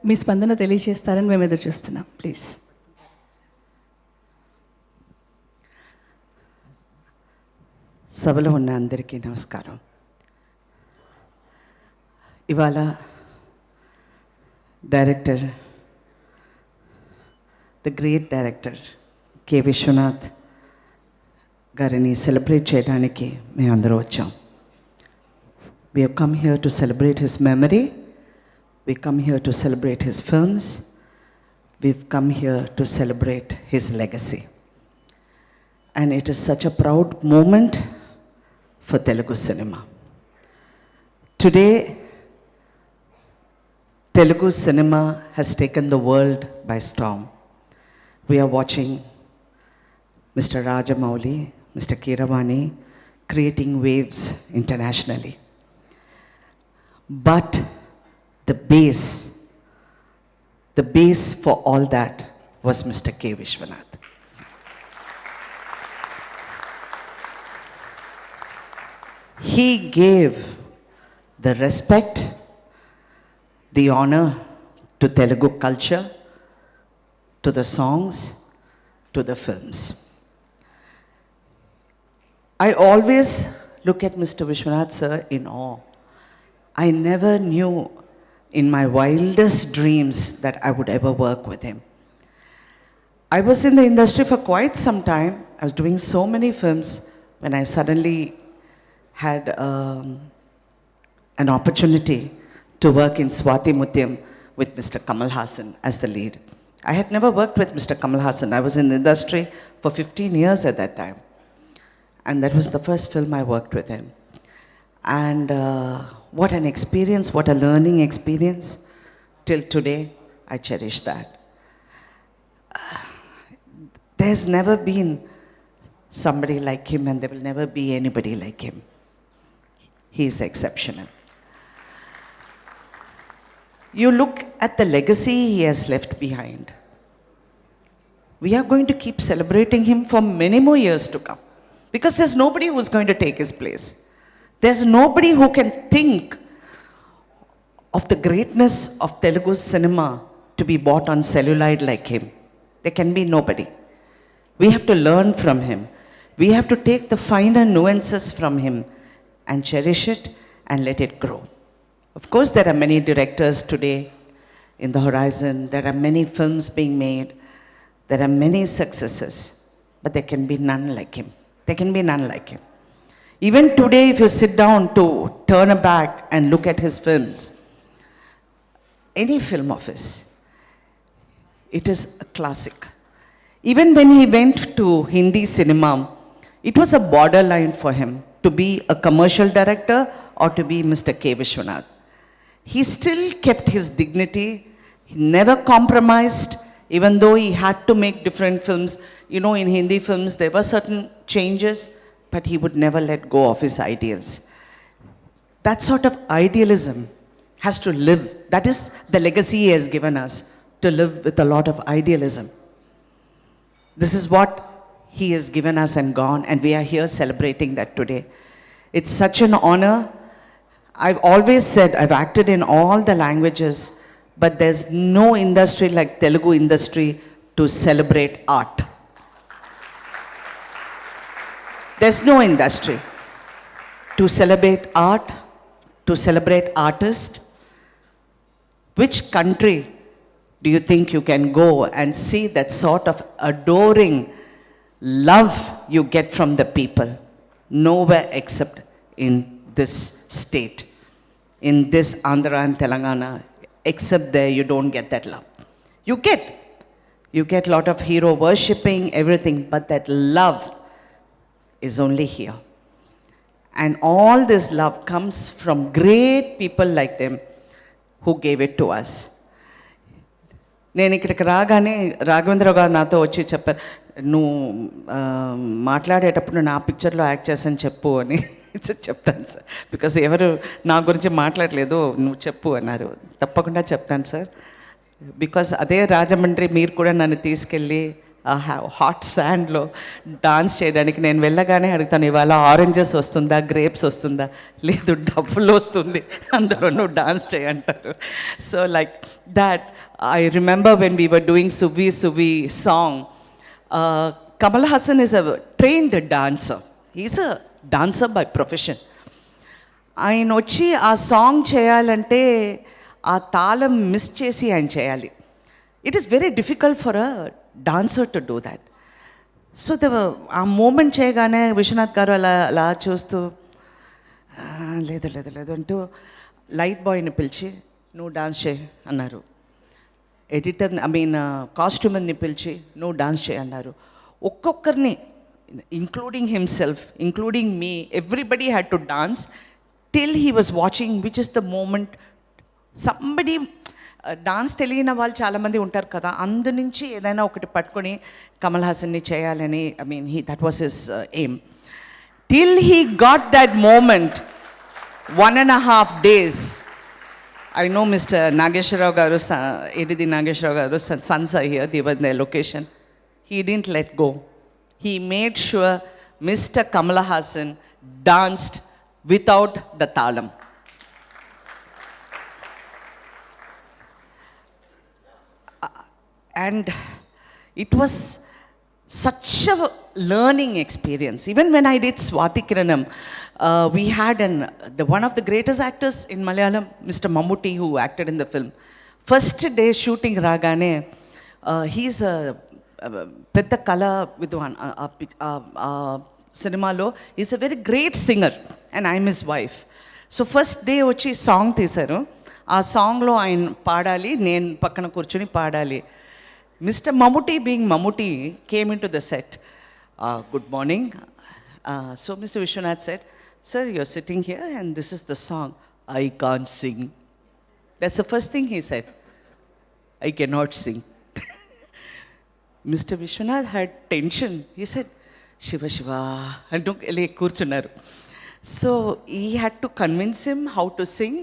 మీ స్పందన తెలియజేస్తారని మేము ఎదురు చూస్తున్నాం. ప్లీజ్. సభలో ఉన్న అందరికీ నమస్కారం. ఇవాళ director, the great director K Viswanath గారిని సెలబ్రేట్ చేయడానికి మేమందరూ వచ్చాం. We have come here to celebrate his memory. We come here to celebrate his films. We've come here to celebrate his legacy. And it is such a proud moment for Telugu cinema. Today, Telugu cinema has taken the world by storm. We are watching Mr. Rajamouli, Mr. Keeravani creating waves internationally. But the base for all that was Mr. K. Viswanath. He gave the respect, the honor to Telugu culture, to the songs, to the films. I always look at Mr. Viswanath sir in awe. I never knew in my wildest dreams that I would ever work with him. I was in the industry for quite some time. I was doing so many films when I suddenly had an opportunity to work in Swati Mutyam with Mr. Kamal Hassan as the lead. I had never worked with Mr. Kamal Hassan. I was in the industry for 15 years at that time. And that was the first film I worked with him. And what an experience, what a learning experience. Till today, I cherish that. There's never been somebody like him, and there will never be anybody like him. He is exceptional. You look at the legacy he has left behind. We are going to keep celebrating him for many more years to come, because there's nobody who's going to take his place. There's nobody who can think of the greatness of Telugu cinema to be bought on celluloid like him. There can be nobody. We have to learn from him. We have to take the finer nuances from him and cherish it and let it grow. Of course, there are many directors today in the horizon. There are many films being made. There are many successes, but there can be none like him. There can be none like him. Even today, if you sit down to turn back and look at his films, any film of his, it is a classic. Even when he went to Hindi cinema, it was a borderline for him to be a commercial director or to be Mr. K. Viswanath. He still kept his dignity. He never compromised, even though he had to make different films. You know, in Hindi films, there were certain changes, but he would never let go of his ideals. That sort of idealism has to live. That is the legacy he has given us, to live with a lot of idealism. This is what he has given us and gone, and we are here celebrating that today. It's such an honor. I've always said I've acted in all the languages, but there's no industry like Telugu industry to celebrate art. There's no industry to celebrate art, to celebrate artists. Which country do you think you can go and see that sort of adoring love you get from the people? Nowhere except in this state, in this Andhra and Telangana. Except there, you don't get that love. You get a lot of hero worshipping, everything, but that love is only here. And all this love comes from great people like them who gave it to us. నేను ఇక్కడికి రాగానే రాఘవేంద్ర గారు నాతో వచ్చి చెప్పారు, నువ్వు మాట్లాడేటప్పుడు నా పిక్చర్లో యాక్ట్ చేసాను చెప్పు అని. చెప్తాను సార్, బికాస్ ఎవరు నా గురించి మాట్లాడలేదు, నువ్వు చెప్పు అన్నారు. తప్పకుండా చెప్తాను సార్, బికాస్ అదే రాజమండ్రి మీరు కూడా నన్ను తీసుకెళ్ళి ఆ హాట్ శాండ్లో డాన్స్ చేయడానికి నేను వెళ్ళగానే అడుగుతాను, ఇవాళ ఆరెంజెస్ వస్తుందా, గ్రేప్స్ వస్తుందా, లేదు డబ్బులు వస్తుంది, అందరూ నువ్వు డాన్స్ చేయంటారు. So like that I remember when we were doing Suvvi Suvvi song, Kamal Haasan is a trained dancer, is a dancer by profession. ఆయన వచ్చి ఆ సాంగ్ చేయాలంటే ఆ తాళం మిస్ చేసి ఆయన చేయాలి. It is very difficult for a dancer to do that. So ఆ మూమెంట్ చేయగానే విశ్వనాథ్ గారు అలా చూస్తూ లేదు లేదు లేదు అంటూ లైట్ బాయ్ని పిలిచి నువ్వు డాన్స్ చేయి అన్నారు. ఎడిటర్ కాస్ట్యూమర్ని పిలిచి నువ్వు డాన్స్ చేయి అన్నారు. ఒక్కొక్కరిని including himself, including me, everybody had to dance till he was watching which is the moment. Somebody dance తెలియని వాళ్ళు చాలామంది ఉంటారు కదా, అందు నుంచి ఏదైనా ఒకటి పట్టుకొని కమల్ హాసన్ని చేయాలని, that was his aim. Till he got that moment 1.5 days. I know Mr. Nageshwarrao garu, Edidi Nageshwarrao garu, sons are here, they were in their location. He didn't let go. He made sure Mr. Kamal Haasan danced without the talam. And it was such a learning experience. Even when I did Swati Kiranam, we had one of the greatest actors in Malayalam, Mr. Mammootty, who acted in the film. First day shooting Ragane, he's a Pedda Kala Vidwan cinema lo, he's a very great singer and I'm his wife. So first day వచ్చి song తీశారు. ఆ సాంగ్లో ఆయన పాడాలి, నేను పక్కన కూర్చొని పాడాలి. Mr. Mammootty, being Mammootty, came into the set. Good morning. So Mr. Viswanath said, sir, you're sitting here and this is the song. I can't sing. That's the first thing he said. I cannot sing. Mr. Viswanath had tension. He said, Shiva Shiva. And కూర్చున్నారు. So he had to convince him how to sing.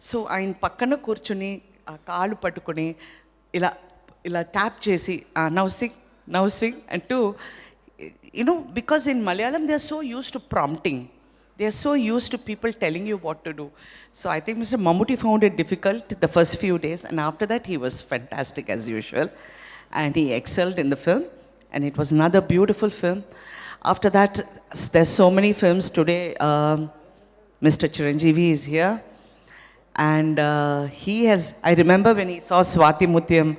So ఆయన పక్కన కూర్చుని ఆ కాళ్ళు పట్టుకొని ఇలా tap చేసి now Singh అంటూ, because in Malayalam they are so used to prompting, they are so used to people telling you what to do. So I think Mr. Mammootty found it difficult the first few days, and after that he was fantastic as usual and he excelled in the film, and it was another beautiful film. After that there's so many films today. Mr. Chiranjeevi is here, and I remember when he saw Swati Mutyam,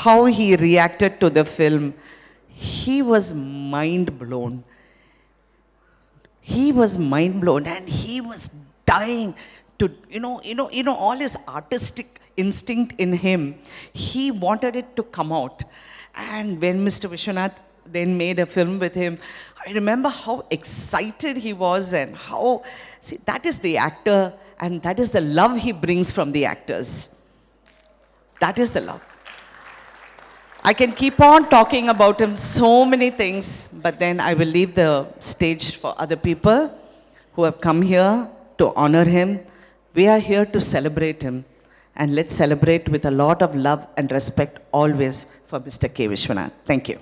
how he reacted to the film. He was mind blown. He was mind blown and he was dying to, all his artistic instinct in him. He wanted it to come out. And when Mr. Viswanath then made a film with him, I remember how excited he was and that is the actor and that is the love he brings from the actors. That is the love. I can keep on talking about him so many things, but then I will leave the stage for other people who have come here to honor him. We are here to celebrate him, and let's celebrate with a lot of love and respect always for Mr. K. Viswanath. Thank you.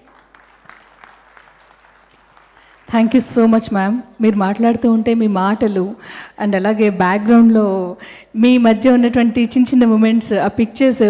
Thank you so much ma'am. మీరు మాట్లాడుతూ ఉంటే మీ మాటలు and అలాగే బ్యాక్గ్రౌండ్లో మీ మధ్య ఉన్నటువంటి చిన్న చిన్న మూమెంట్స్, ఆ పిక్చర్స్,